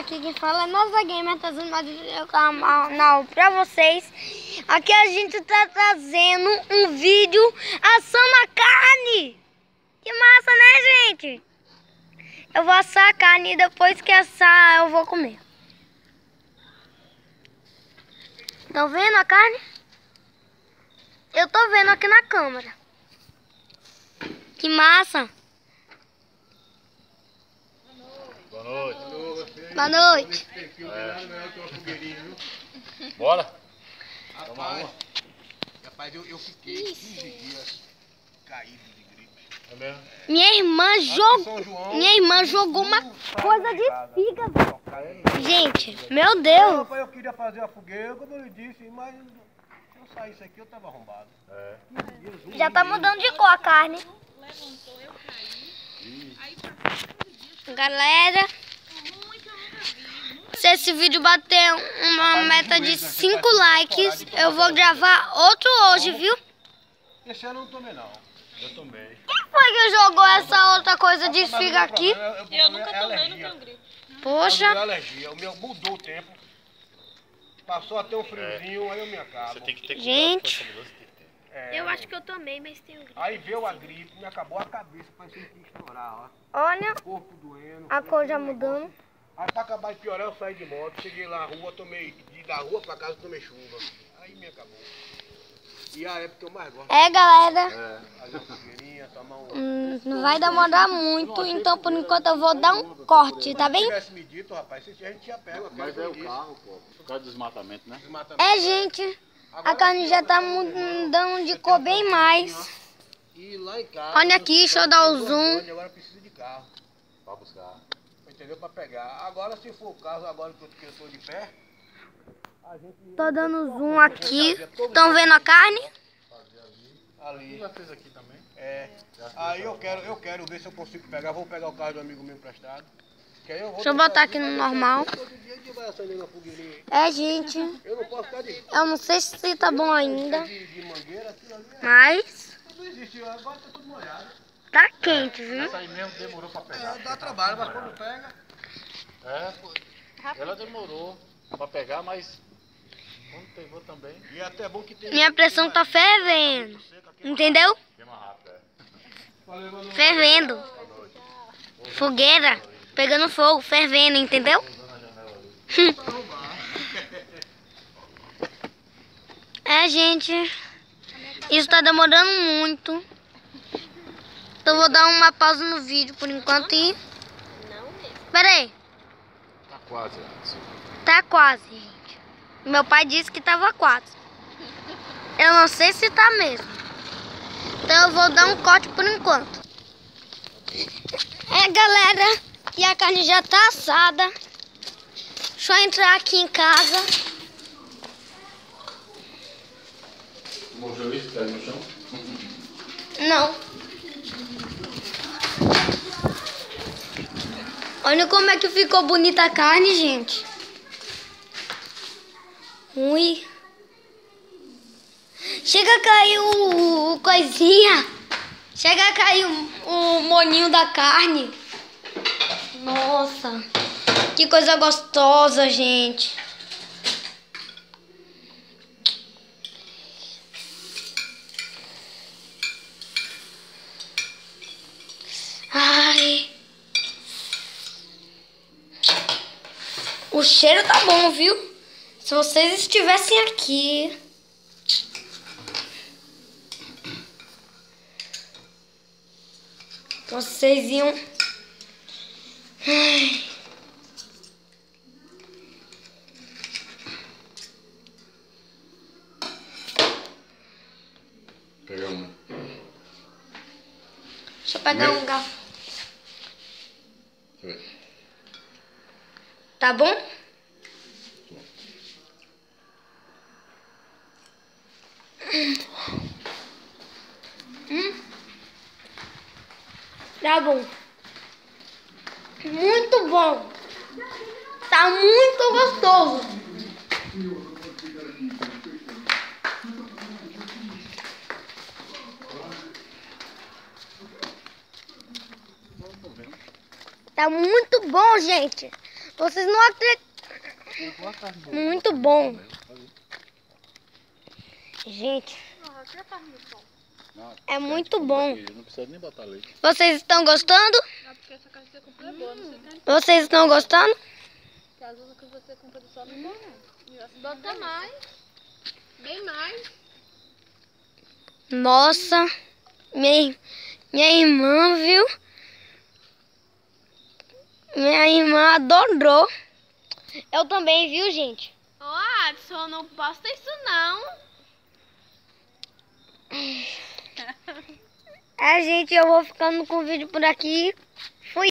aqui quem fala é Nossa Gamer, trazendo mais um canal pra vocês. Aqui a gente tá trazendo um vídeo assando a carne. Que massa, né, gente? Eu vou assar a carne e depois que assar eu vou comer. Estão vendo a carne? Eu tô vendo aqui na câmera. Que massa. Boa noite. Boa noite. Bora? Rapaz, eu fiquei 15 dias caído de gripe. É mesmo? Minha irmã jogou uma coisa de fígado. Gente, meu Deus. Rapaz, eu queria fazer a fogueira, como eu disse, mas se eu saísse aqui eu tava arrombado. É. Já tá mudando de cor a carne. Galera, se esse vídeo bater uma meta de 5 likes, eu vou gravar outro hoje, viu? Esse ano eu não tomei não. Eu tomei. Quem foi que jogou essa outra coisa de figa aqui? Eu nunca tomei, não tenho gripe. Poxa. É alergia, o meu mudou o tempo. Passou até um friozinho, aí eu me acabo. Você tem que ter cuidado Gente. com essa mudança que tem. Eu acho que eu tomei, mas tenho gripe. Aí veio a gripe, me acabou a cabeça, parecia que ia estourar, ó. Olha O corpo doendo. a cor já mudando. Aí pra acabar de piorar eu saí de moto, cheguei lá na rua, tomei, da rua pra casa tomei chuva. Aí me acabou. E a época que eu mais gosto. É, galera, Fazer uma fogueirinha, tomar um... não vai demorar muito, então por enquanto eu vou dar um corte, tá bem? Se tivesse me dito, rapaz, a gente tinha pego. Mas é o carro, pô. Por causa do desmatamento, né? É, gente, a carne já tá mudando de cor bem mais. E lá em casa... Olha aqui, deixa eu dar o zoom. Agora precisa de carro, Pra buscar. entendeu? Pra pegar. Agora, se for o caso, agora que eu tô de pé... A gente... Tô dando zoom aqui. Estão vendo a carne? Ali. Já fez aqui também? É. Aí eu quero ver se eu consigo pegar. Vou pegar o carro do amigo meu emprestado. Que aí eu vou Deixa eu botar aqui no normal. todo dia a gente vai acendendo a fogueirinha. É, gente, Eu não posso ficar de eu não sei se tá bom ainda, mangueira, aquilo ali mas não existe. Agora tá tudo molhado. tá quente, viu? Essa aí mesmo demorou pra pegar. Dá trabalho, mas quando pega... É, pô. Ela demorou pra pegar, mas quando pegou também, E é até bom que tem... Minha pressão tá fervendo, entendeu? queima rápido, é. Fervendo. Fogueira, pegando fogo, fervendo, entendeu? É, gente, isso tá demorando muito. Então eu vou dar uma pausa no vídeo por enquanto e... Pera aí, Tá quase. tá quase, gente. Meu pai disse que tava quase. Eu não sei se tá mesmo. Então eu vou dar um corte por enquanto. É, galera, e a carne já tá assada. Deixa eu entrar aqui em casa. Mojou isso? Caiu no chão? Não. Olha como é que ficou bonita a carne, gente. Ui. Chega a cair o coisinha. Chega a cair o molinho da carne. Nossa. Que coisa gostosa, gente. Ai. O cheiro tá bom, viu? Se vocês estivessem aqui. Vocês iam... Ai. Pegar uma. Deixa eu pegar um garfo. Tá bom? Tá bom. Muito bom. Tá muito gostoso. Tá muito bom, gente. Vocês não acreditam. Muito bom. Gente, Não, é muito bom. não precisa nem botar leite. Vocês estão gostando? Não, porque essa casa que você comprou é boa, não sei quem. Vocês estão gostando? Porque as outras que você comprou só não é bom, não. Bota mais. Bem mais. Nossa, minha irmã, viu? Minha irmã adorou. Eu também, viu, gente? Ó, Adson, não posta isso não. Gente, eu vou ficando com o vídeo por aqui.